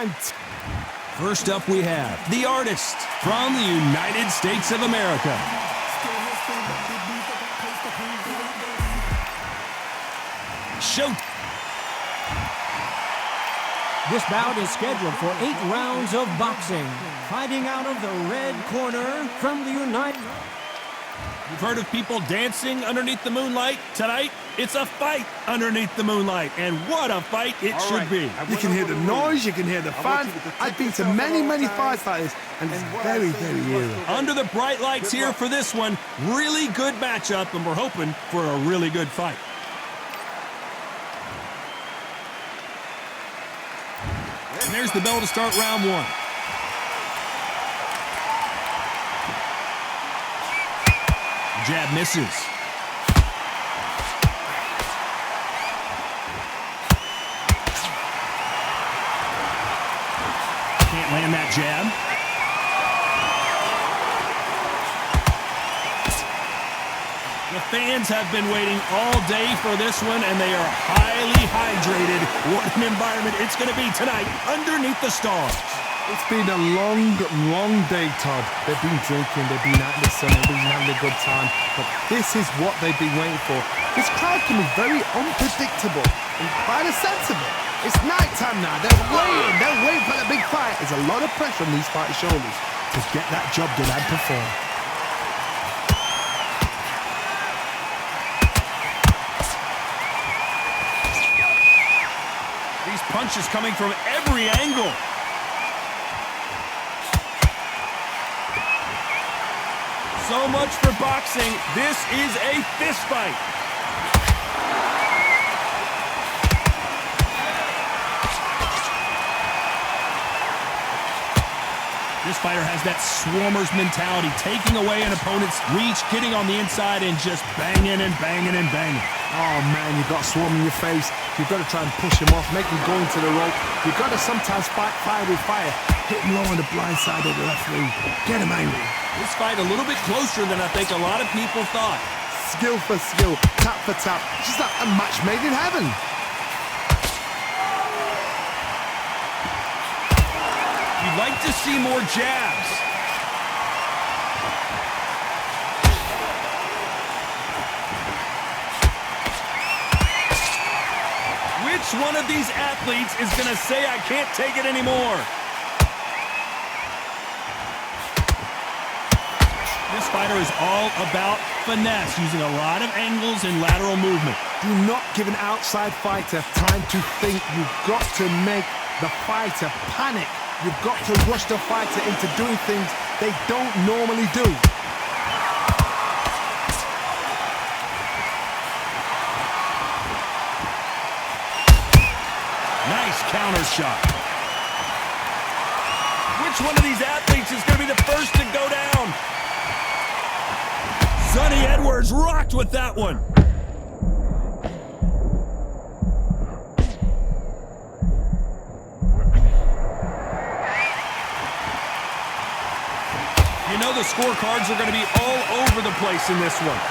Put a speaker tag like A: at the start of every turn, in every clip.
A: time.
B: First up we have the artist from the United States of America. Show.
C: This bout is scheduled for 8 rounds of boxing. Fighting out of the red corner from the United...
B: You've heard of people dancing underneath the moonlight? Tonight, it's a fight underneath the moonlight. And what a fight it should be.
A: You can hear the noise, you can hear the fans. I've been to many, many fights like this, and it's very, very eerie.
B: Under the bright lights here for this one, really good matchup, and we're hoping for a really good fight. And there's the bell to start round one. Jab misses. Can't land that jab. The fans have been waiting all day for this one, and they are highly hydrated. What an environment it's going to be tonight underneath the stars.
A: It's been a long, long day, Todd. They've been drinking, they've been out in the sun, they've been having a good time. But this is what they've been waiting for. This crowd can be very unpredictable. And by the sense of it, it's nighttime now. They're waiting for the big fight. There's a lot of pressure on these fighters' shoulders to get that job done and perform.
B: These punches coming from every angle. So much for boxing. This is a fist fight. This fighter has that swarmer's mentality, taking away an opponent's reach, getting on the inside, and just banging and banging and banging.
A: Oh man, you've got a swarm in your face. You've got to try and push him off, make him go into the rope. You've got to sometimes fight fire with fire. Hit him low on the blind side of the referee. Get him angry.
B: This fight a little bit closer than I think a lot of people thought.
A: Skill for skill, tap for tap. It's just like a match made in heaven.
B: You'd like to see more jabs. Which one of these athletes is going to say, I can't take it anymore? This fighter is all about finesse, using a lot of angles and lateral movement.
A: Do not give an outside fighter time to think. You've got to make the fighter panic. You've got to rush the fighter into doing things they don't normally do.
B: Nice counter shot. Which one of these athletes is going to be the first to go down? Sonny Edwards rocked with that one. You know the scorecards are going to be all over the place in this one.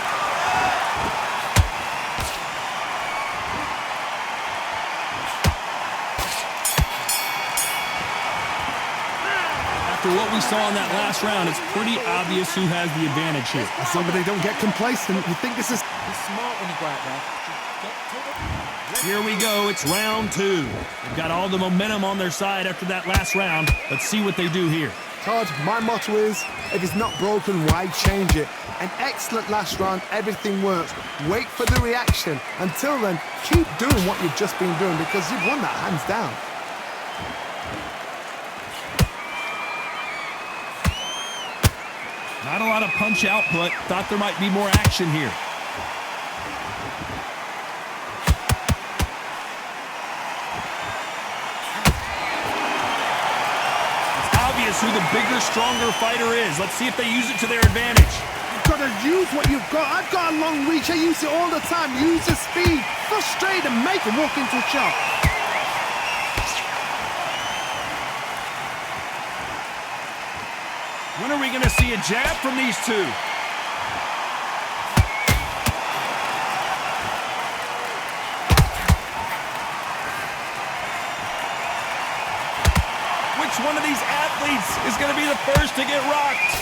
B: After what we saw in that last round, it's pretty obvious who has the advantage here.
A: Somebody don't get complacent. You think this is...
C: He's smart when he go out there.
B: Here we go. It's round two. They've got all the momentum on their side after that last round. Let's see what they do here.
A: Todd, my motto is, if it's not broken, why change it? An excellent last round, everything works. Wait for the reaction. Until then, keep doing what you've just been doing because you've won that hands down.
B: Not a lot of punch output. Thought there might be more action here. It's obvious who the bigger, stronger fighter is. Let's see if they use it to their advantage.
A: You've got to use what you've got. I've got a long reach. I use it all the time. Use the speed. Frustrate and make him walk into a shot.
B: When are we going to see a jab from these two? Which one of these athletes is going to be the first to get rocked?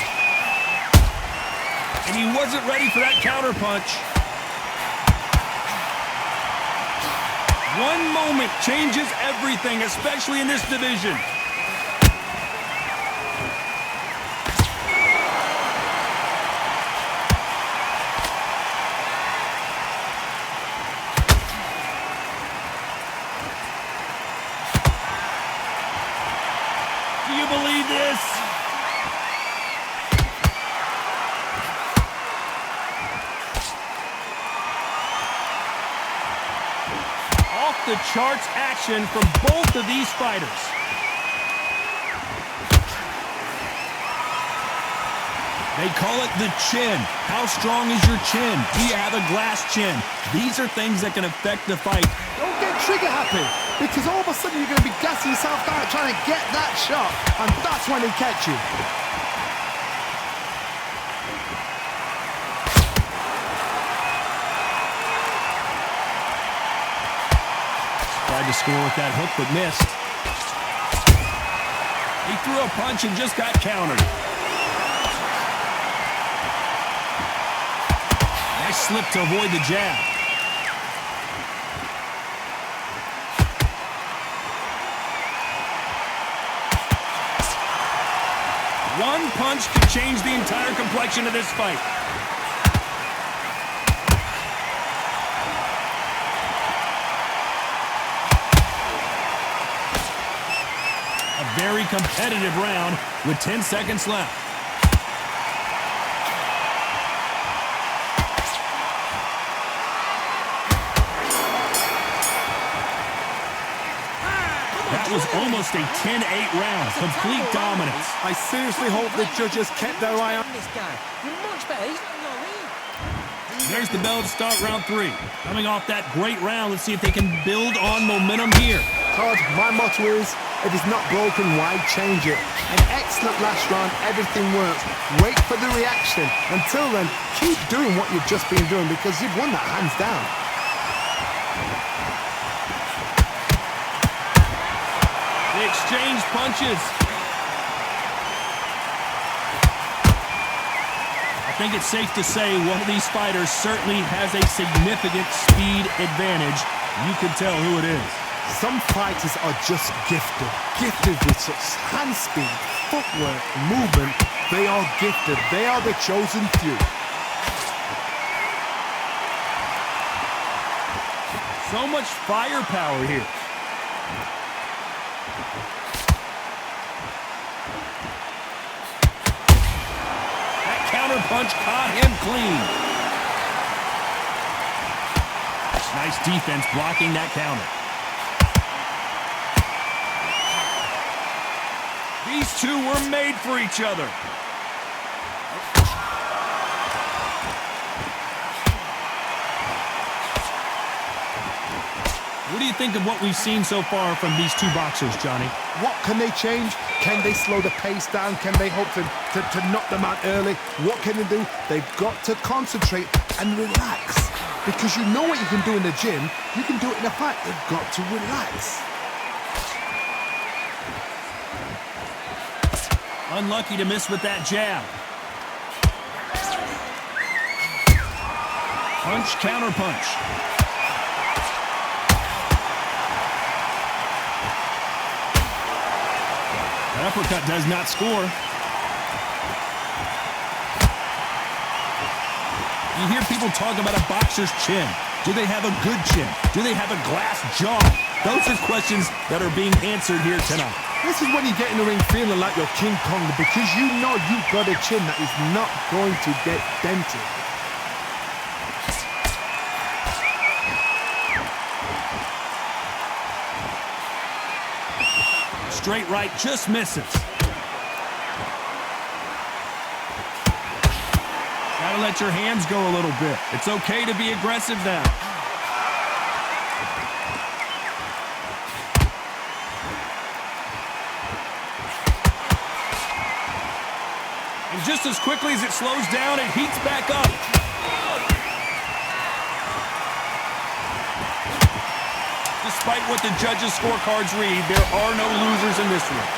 B: And he wasn't ready for that counterpunch. One moment changes everything, especially in this division. Do you believe this? The charts action from both of these fighters. They call it the chin. How strong is your chin? Do you have a glass chin? These are things that can affect the fight.
A: Don't get trigger happy, because all of a sudden you're going to be gassing yourself out trying to get that shot, and that's when they catch you.
B: Tried to score with that hook, but missed. He threw a punch and just got countered. Nice slip to avoid the jab. One punch could change the entire complexion of this fight. Very competitive round with 10 seconds left. That was almost a 10-8 round. Complete dominance.
A: I seriously hope the judges kept their eye on
C: This guy, you're much better. He's not in your league.
B: There's the bell to start round 3. Coming off that great round, let's see if they can build on momentum here.
A: Todd, my motto is, if it's not broken, why change it? An excellent last round, everything works. Wait for the reaction. Until then, keep doing what you've just been doing, because you've won that hands down.
B: They exchange punches. I think it's safe to say one of these fighters certainly has a significant speed advantage. You can tell who it is.
A: Some fighters are just gifted with such hand speed, footwork, movement. They are gifted. They are the chosen few.
B: So much firepower here. That counter punch caught him clean. Nice defense blocking that counter. These two were made for each other. What do you think of what we've seen so far from these two boxers, Johnny?
A: What can they change? Can they slow the pace down? Can they hope to knock them out early? What can they do? They've got to concentrate and relax. Because you know what you can do in the gym, you can do it in a fight. They've got to relax.
B: Unlucky to miss with that jab. Punch, counter punch. That uppercut does not score. You hear people talk about a boxer's chin. Do they have a good chin? Do they have a glass jaw? Those are questions that are being answered here tonight.
A: This is when you get in the ring feeling like you're King Kong, because you know you've got a chin that is not going to get dented.
B: Straight right just misses. Gotta let your hands go a little bit. It's okay to be aggressive now. And just as quickly as it slows down, it heats back up. despite what the judges' scorecards read, there are no losers in this one.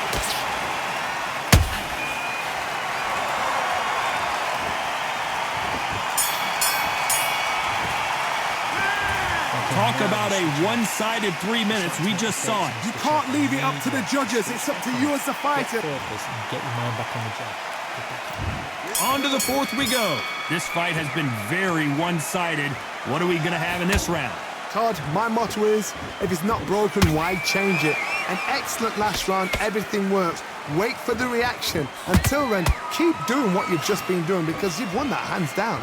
B: Talk about a one-sided 3 minutes. We just saw it.
A: You can't leave it up to the judges. It's up to you as the fighter.
D: Get your mind back on the job.
B: On to the fourth we go. This fight has been very one-sided. What are we going to have in this round?
A: Todd, my motto is, if it's not broken, why change it? An excellent last round, everything works. Wait for the reaction. Until then, keep doing what you've just been doing because you've won that hands down.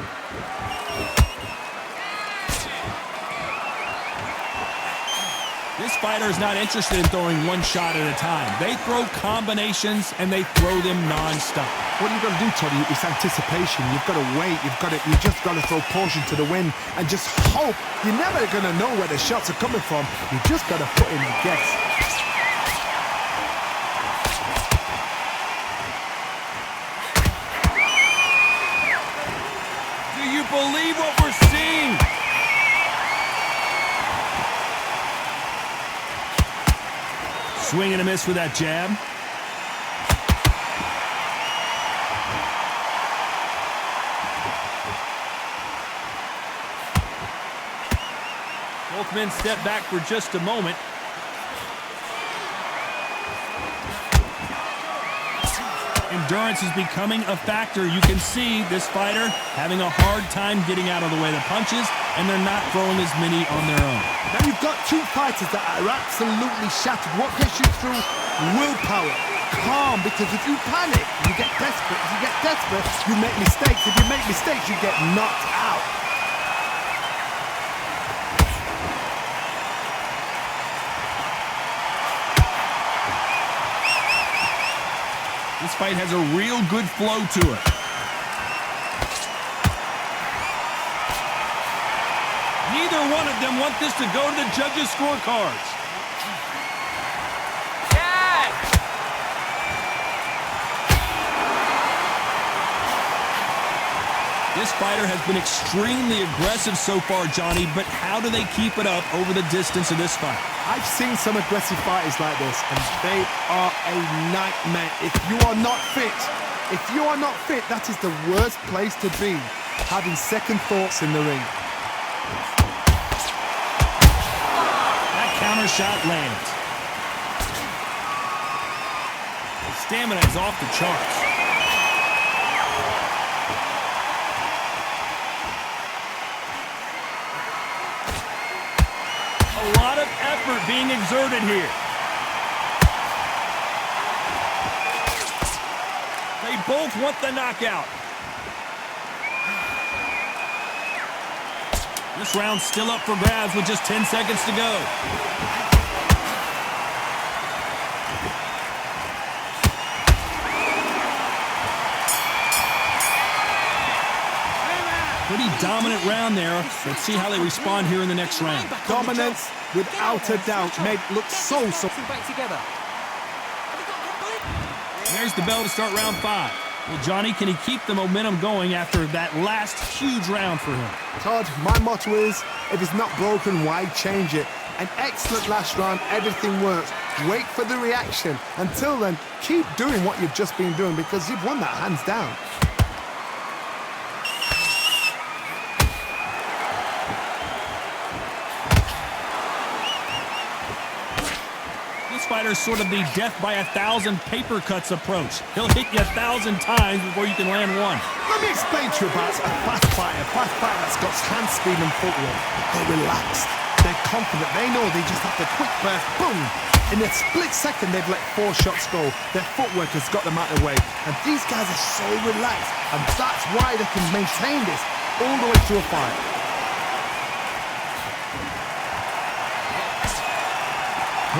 B: This fighter is not interested in throwing one shot at a time. They throw combinations and they throw them non-stop.
A: What you got to do, Toddy, is anticipation. You've got to wait. You just got to throw caution to the wind and just hope. You're never going to know where the shots are coming from. You just got to put in a guess.
B: Do you believe what we're seeing? Swing and a miss with that jab. Both men step back for just a moment. Endurance is becoming a factor. You can see this fighter having a hard time getting out of the way of the punches, and they're not throwing as many on their own.
A: Now you've got two fighters that are absolutely shattered. What gets you through? Willpower. Calm, because if you panic, you get desperate. If you get desperate, you make mistakes. If you make mistakes, you get knocked out.
B: This fight has a real good flow to it. Neither one of them want this to go to the judges' scorecards.
E: Yes!
B: This fighter has been extremely aggressive so far, Johnny, but how do they keep it up over the distance of this fight?
A: I've seen some aggressive fighters like this, and they are a nightmare. If you are not fit, that is the worst place to be, having second thoughts in the ring.
B: That counter shot lands. The stamina is off the charts. A lot of effort being exerted here. They both want the knockout. This round's still up for grabs with just 10 seconds to go. Pretty dominant round there. Let's see how they respond here in the next round.
A: Dominance, without a doubt, made it look so.
E: Back together.
B: There's the bell to start round 5. Well, Johnny, can he keep the momentum going after that last huge round for him?
A: Todd, my motto is, if it's not broken, why change it? An excellent last round, everything works. Wait for the reaction. Until then, keep doing what you've just been doing because you've won that hands down.
B: Fighter's sort of the death by 1,000 paper cuts approach. He'll hit you 1,000 times before you can land one.
A: Let me explain to you about a fast fighter that's got hand speed and footwork. They're relaxed, they're confident, they know they just have to quick burst, boom! In a split second, they've let 4 shots go. Their footwork has got them out of the way. And these guys are so relaxed, and that's why they can maintain this all the way through a fight.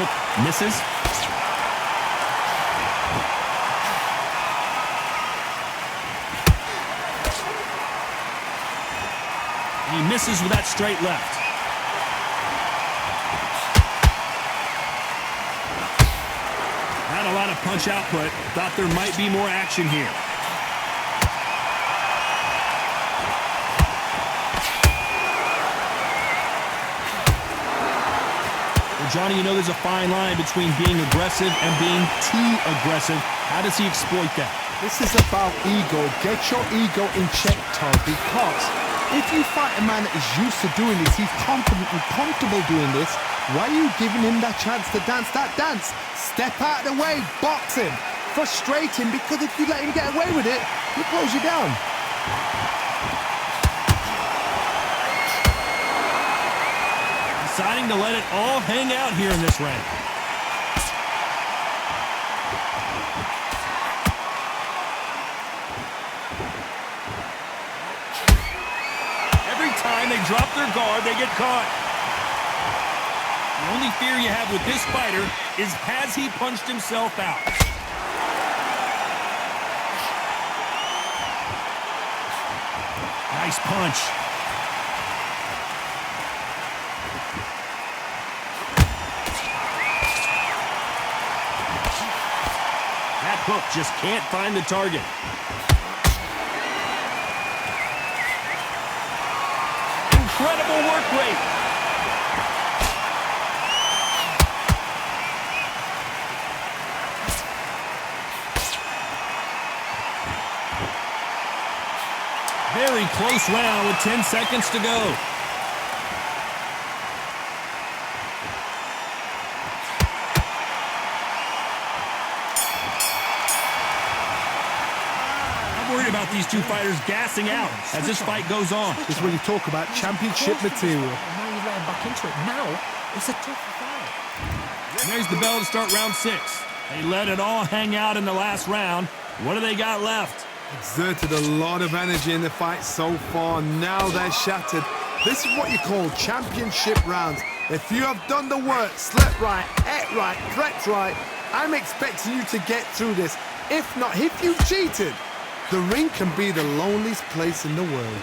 B: Hook misses. He misses with that straight left. Not a lot of punch output. Thought there might be more action here. The Well, Johnny, you know there's a fine line between being aggressive and being too aggressive. How does he exploit that?
A: This is about ego. Get your ego in check, Todd, because if you fight a man that is used to doing this, he's confident and comfortable doing this, why are you giving him that chance to dance that dance? Step out of the way, box him, frustrate him, because if you let him get away with it, he blows you down.
B: Deciding to let it all hang out here in this round. Every time they drop their guard, they get caught. The only fear you have with this fighter is, has he punched himself out? Nice punch. That hook just can't find the target. Incredible work rate. Very close round with 10 seconds to go. I'm worried about these two fighters gassing out as this fight goes on.
A: This is when you talk about championship material.
C: Now you let him back into it. Now it's a tough fight.
B: And there's the bell to start round 6. They let it all hang out in the last round. What do they got left?
A: Exerted a lot of energy in the fight so far. Now they're shattered. This is what you call championship rounds. If you have done the work, slept right, ate right, prepped right, I'm expecting you to get through this. If not, if you've cheated, the ring can be the loneliest place in the world.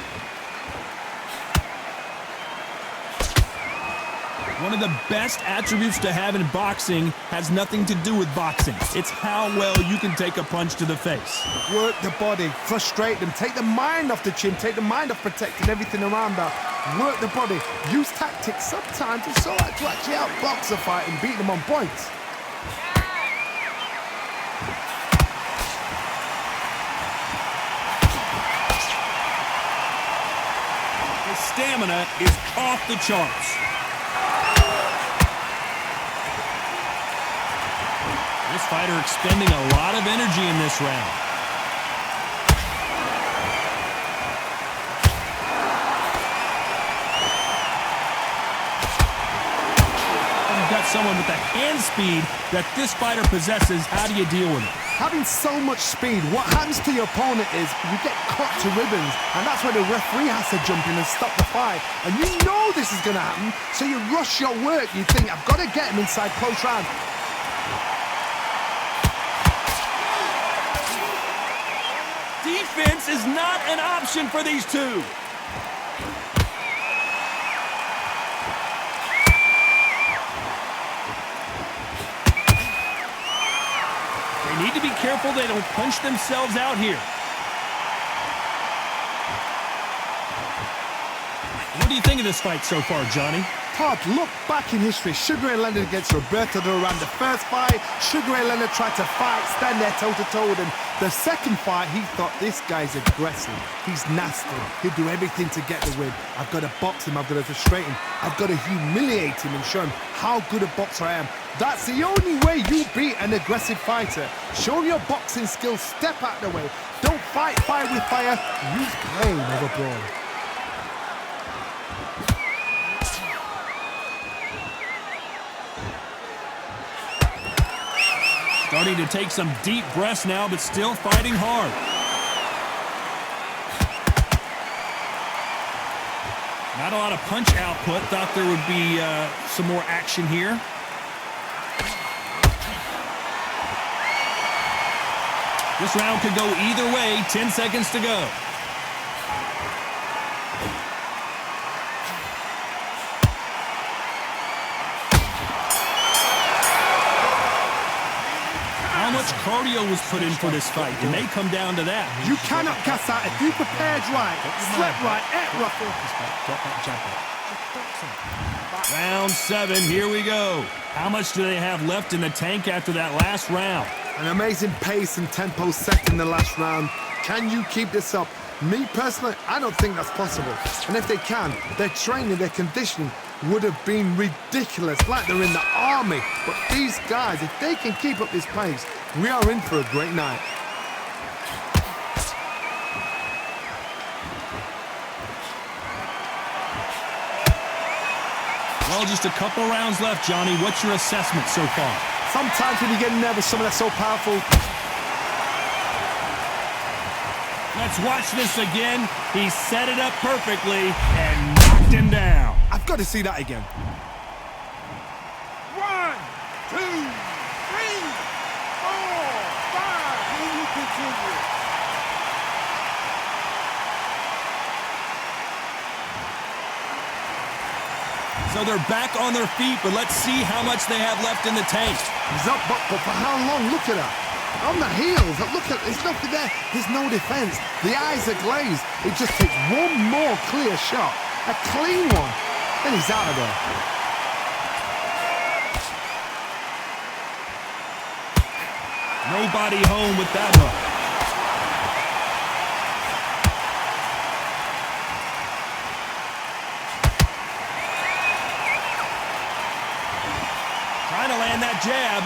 B: One of the best attributes to have in boxing has nothing to do with boxing. It's how well you can take a punch to the face.
A: Work the body, frustrate them, take the mind off the chin, take the mind off protecting everything around that. Work the body, use tactics sometimes to sort out to actually outbox a fight and beat them on points.
B: His stamina is off the charts. This fighter expending a lot of energy in this round. You've got someone with the hand speed that this fighter possesses. How do you deal with it?
A: Having so much speed, what happens to your opponent is you get cut to ribbons, and that's where the referee has to jump in and stop the fight. And you know this is going to happen, so you rush your work. You think, I've got to get him inside close round.
B: Defense is not an option for these two. They need to be careful they don't punch themselves out here. What do you think of this fight so far, Johnny?
A: Todd, look back in history. Sugar Ray Leonard against Roberto Duran. The first fight, Sugar Ray Leonard tried to fight, stand there toe-to-toe with him. The second fight, he thought, this guy's aggressive. He's nasty. He'll do everything to get the win. I've got to box him. I've got to frustrate him. I've got to humiliate him and show him how good a boxer I am. That's the only way you beat an aggressive fighter. Show him your boxing skills. Step out of the way. Don't fight fire with fire. Use brain over brawn.
B: Starting to take some deep breaths now, but still fighting hard. Not a lot of punch output. Thought there would be some more action here. This round could go either way. 10 seconds to go. How much cardio was put in for this fight? It may come down to that.
A: You cannot gas out if you prepared right, slept right, ate right.
C: Get that jab back. Just box him.
B: Round 7, here we go. How much do they have left in the tank after that last round?
A: An amazing pace and tempo set in the last round. Can you keep this up? Me personally, I don't think that's possible. And if they can, their training, their conditioning would have been ridiculous, like they're in the army. But these guys, if they can keep up this pace, we are in for a great night.
B: Well, just a couple rounds left, Johnny. What's your assessment so far?
A: Sometimes when you get nervous, someone that's so powerful.
B: Let's watch this again. He set it up perfectly and knocked him down.
A: I've got to see that again.
E: 1, 2, 3, 4, 5. Can you continue?
B: So they're back on their feet, but let's see how much they have left in the tank.
A: He's up, but for how long? Look at that. On the heels, look at, there's nothing there. There's no defense. The eyes are glazed. It just takes one more clear shot. A clean one. Then he's out of there.
B: Nobody home with that hook. Trying to land that jab.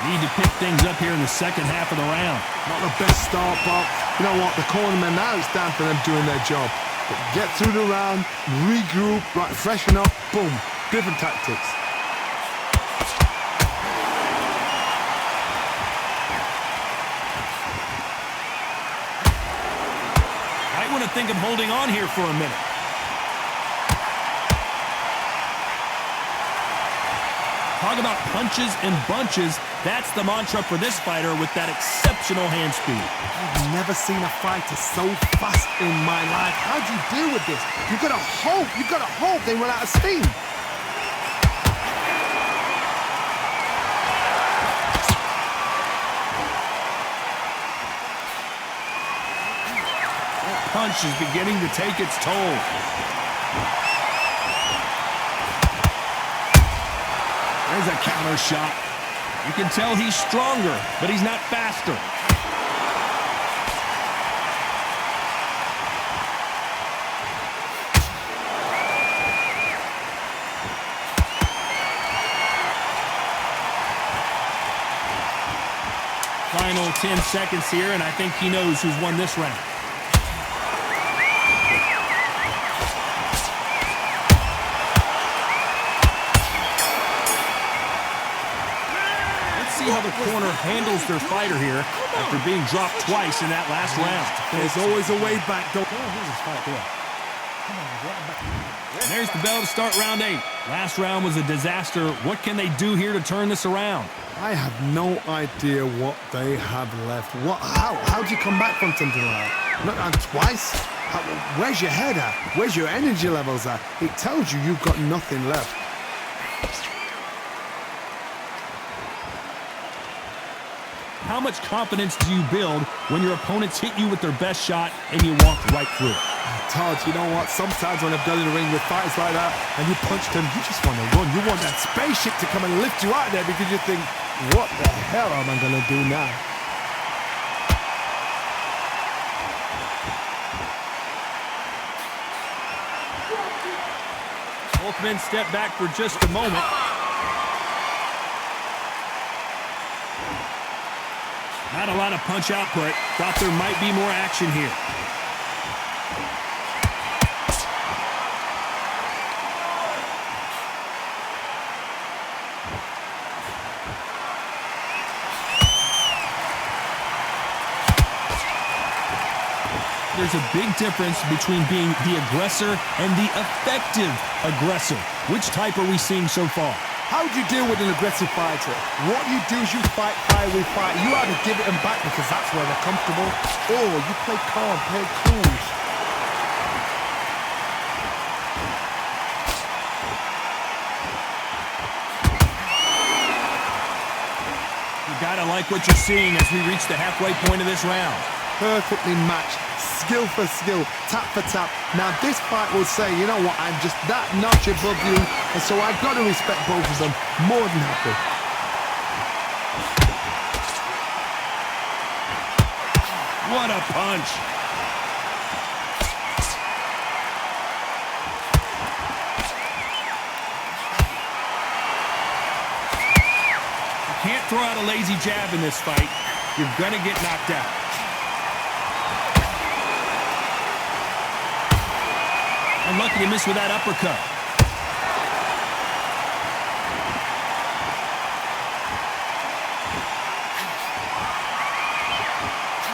B: Need to pick things up here in the second half of the round.
A: Not the best start, but you know what? The cornermen, now it's down for them doing their job. But get through the round, regroup, right, freshen up, boom. Different tactics.
B: Might want to think of holding on here for a minute. Talk about punches and bunches. That's the mantra for this fighter with that exceptional hand speed.
A: I've never seen a fighter so fast in my life. How do you deal with this? You've got to hope they run out of steam.
B: That punch is beginning to take its toll. There's a counter shot. You can tell he's stronger, but he's not faster. Final 10 seconds here, and I think he knows who's won this round. How the corner handles their fighter here after being dropped twice in that last round.
A: There's always a way back, though.
B: And there's the bell to start round 8. Last round was a disaster. What can they do here to turn this around?
A: I have no idea what they have left. How do you come back from something like that? Not twice? Where's your head at? Where's your energy levels at? It tells you you've got nothing left.
B: How much confidence do you build when your opponents hit you with their best shot and you walk right through it?
A: Todd, you know what? Sometimes when I've done in the ring with fighters like that and you punch them, you just want to run. You want that spaceship to come and lift you out of there because you think, what the hell am I going to do now?
B: Both men step back for just a moment. Not a lot of punch output. Thought there might be more action here. There's a big difference between being the aggressor and the effective aggressor. Which type are we seeing so far?
A: How do you deal with an aggressive fighter? What you do is you fight fire with fire. You either give it them back because that's where they're comfortable, or you play calm, play cool.
B: You gotta like what you're seeing as we reach the halfway point of this round.
A: Perfectly matched, skill for skill, tap for tap. Now this fight will say, you know what, I'm just that notch above you, and so I've got to respect both of them. More than happy.
B: What a punch. You can't throw out a lazy jab in this fight. You're going to get knocked out. Unlucky to miss with that uppercut.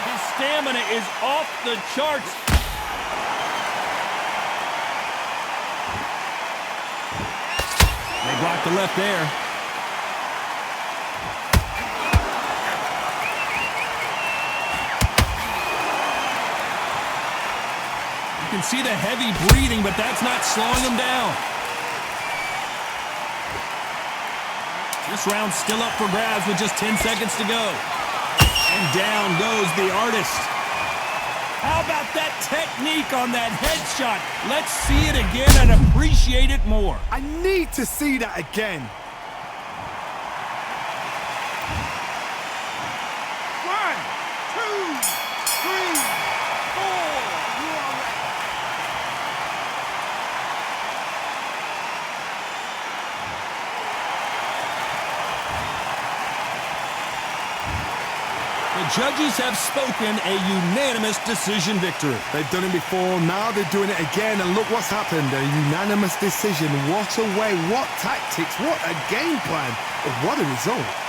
B: His stamina is off the charts. They blocked the left there. You can see the heavy breathing, but that's not slowing him down. This round's still up for grabs with just 10 seconds to go. And down goes the artist. How about that technique on that headshot? Let's see it again and appreciate it more.
A: I need to see that again.
E: 1, 2, 3, 4. You are ready.
B: The judges have spoken, a unanimous decision victory.
A: They've done it before, now they're doing it again, and look what's happened. A unanimous decision. What a way, what tactics, what a game plan. What a result.